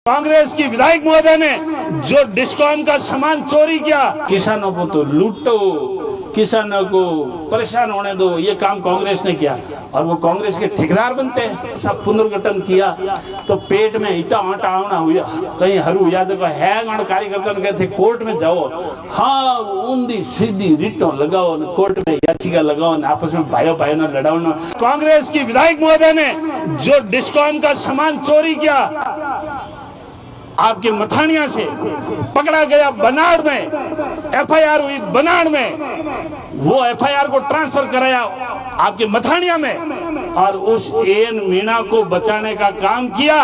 कांग्रेस की विधायक महोदय ने जो डिस्कॉम का सामान चोरी किया, किसानों को तो लूटो, किसानों को परेशान होने दो, ये काम कांग्रेस ने किया और वो कांग्रेस के ठेकेदार बनते हैं। सब पुनर्गठन किया तो पेट में इतना आटा आना हुआ, कहीं हरू यादव का हैंग कार्यकर्ता ने कहते कोर्ट में जाओ, हाँ ऊंधी सीधी रिटो लगाओ, कोर्ट में याचिका लगाओ, आपस में भाइयों भाइयों ने लड़ाओ। कांग्रेस की विधायक महोदय ने जो डिस्कॉम का सामान चोरी किया आपके मथानिया से, पकड़ा गया बनाड़ में, एफआईआर हुई बनाड़ में, वो एफआईआर को ट्रांसफर कराया आपके मथानिया में और उस एएन मीणा को बचाने का काम किया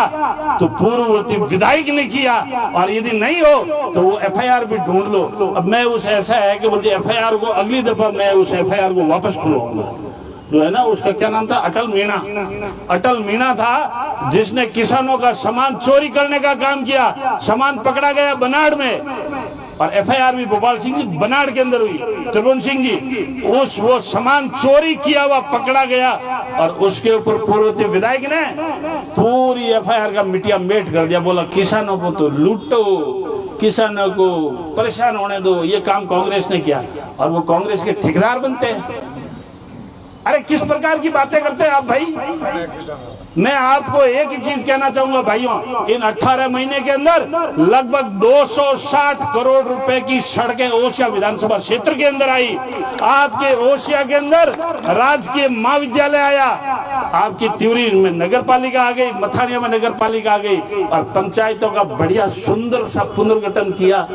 तो पूर्ववर्ती विधायक ने किया। और यदि नहीं हो तो वो एफआईआर भी ढूंढ लो। अब मैं उस ऐसा है कि बोलते एफआईआर को अगली दफा मैं उस एफआईआर को वापस खुलवाऊंगा। जो है ना, उसका क्या नाम था, अटल मीणा। अटल मीणा था जिसने किसानों का सामान चोरी करने का काम किया। सामान पकड़ा गया बनाड़ में और एफआईआर भी भोपाल सिंह जी बनाड़ के अंदर हुई, त्रिभुवन सिंह जी, उस वो सामान चोरी किया हुआ पकड़ा गया और उसके ऊपर पूर्ववर्ती विधायक ने पूरी एफआईआर का मिटिया मेट कर दिया। बोला किसानों को तो लूटो, किसानों को परेशान होने दो, ये काम कांग्रेस ने किया और वो कांग्रेस के ठेकेदार बनते हैं। अरे किस प्रकार की बातें करते हैं आप भाई। मैं आपको एक ही चीज कहना चाहूंगा भाइयों, इन 18 महीने के अंदर लगभग 260 करोड़ रुपए की सड़कें ओसिया विधानसभा क्षेत्र के अंदर आई। आपके ओसिया के अंदर राजकीय महाविद्यालय आया, आपकी तिवरी में नगर पालिका आ गई, मथानिया में नगर पालिका आ गई और पंचायतों का बढ़िया सुंदर सा पुनर्गठन किया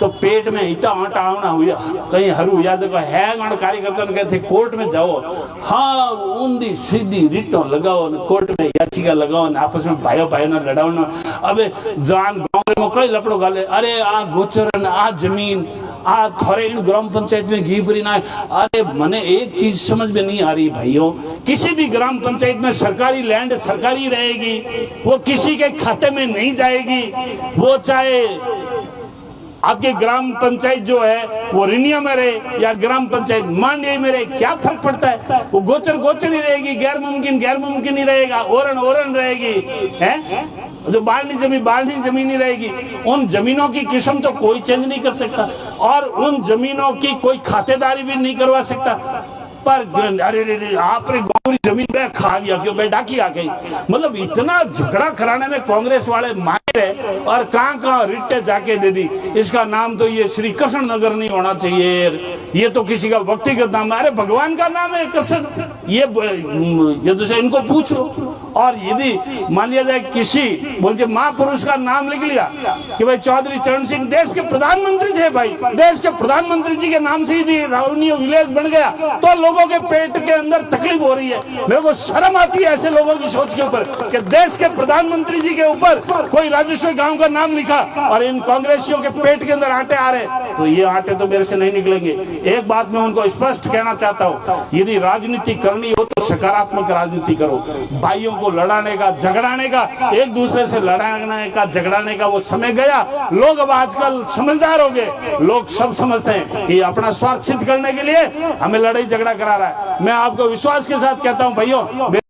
तो पेट में इतना आटा आना हुआ, कहीं हरू यादव का हैंग कार्यकर्ता ने कहते कोर्ट में जाओ, हाँ ऊंधी सीधी रिटो लगाओ, कोर्ट में याचिका लगाओ, आपस में भाइयों भाइयों ने लड़ाओ। अबे जान गांव में कोई लपड़ो गाले, अरे आ गोचर आ जमीन आ थोड़े इन ग्राम पंचायत में घीपरी ना। अरे मने एक चीज समझ में नहीं आ रही भाइयों, किसी भी ग्राम पंचायत में सरकारी लैंड सरकारी रहेगी, वो किसी के खाते में नहीं जाएगी। वो चाहे आपके ग्राम पंचायत जो है वो रिनिया में रहे या ग्राम पंचायत मांडे में रहे, क्या फर्क पड़ता है। वो गोचर गोचर ही रहेगी, गैर मुमकिन ही रहेगा, ओरन रहेगी, है जो बाढ़नी जमीन ही रहेगी। उन जमीनों की किस्म तो कोई चेंज नहीं कर सकता और उन जमीनों की कोई खातेदारी भी नहीं करवा सकता। पर अरे आपने गौरी जमीन पे खा लिया, क्यों भाई डाकी आ गई। मतलब इतना झगड़ा कराने में कांग्रेस वाले माहिर है और कहाँ रिट्टे जाके दे दी। इसका नाम तो ये श्री कृष्ण नगर नहीं होना चाहिए, ये तो किसी का व्यक्तिगत नाम है। अरे भगवान का नाम है कृष्ण, ये तो इनको पूछ लो। और यदि मान लिया जाए किसी बोलते महापुरुष का नाम लिख लिया कि भाई चौधरी चरण सिंह देश के प्रधानमंत्री थे, भाई देश के प्रधानमंत्री जी के नाम से ही रावणीय विलेज बन गया, तो लोगों के पेट के अंदर तकलीफ हो रही है। मेरे को शर्म आती है ऐसे लोगों की सोच के ऊपर कि देश के प्रधानमंत्री जी के ऊपर कोई राजस्व गांव का नाम लिखा और इन कांग्रेसियों के पेट के अंदर आटे आ रहे, तो ये आटे तो मेरे से नहीं निकलेंगे। एक बात मैं उनको स्पष्ट कहना चाहता हूँ, यदि राजनीति करनी हो तो सकारात्मक राजनीति करो। भाइयों को लड़ाने का, झगड़ाने का, एक दूसरे से लड़ाने का, झगड़ाने का वो समय गया। लोग अब आजकल समझदार हो गए, लोग सब समझते हैं कि अपना स्वार्थ सिद्ध करने के लिए हमें लड़ाई झगड़ा करा रहा है। मैं आपको विश्वास के साथ कहता हूं भाइयों,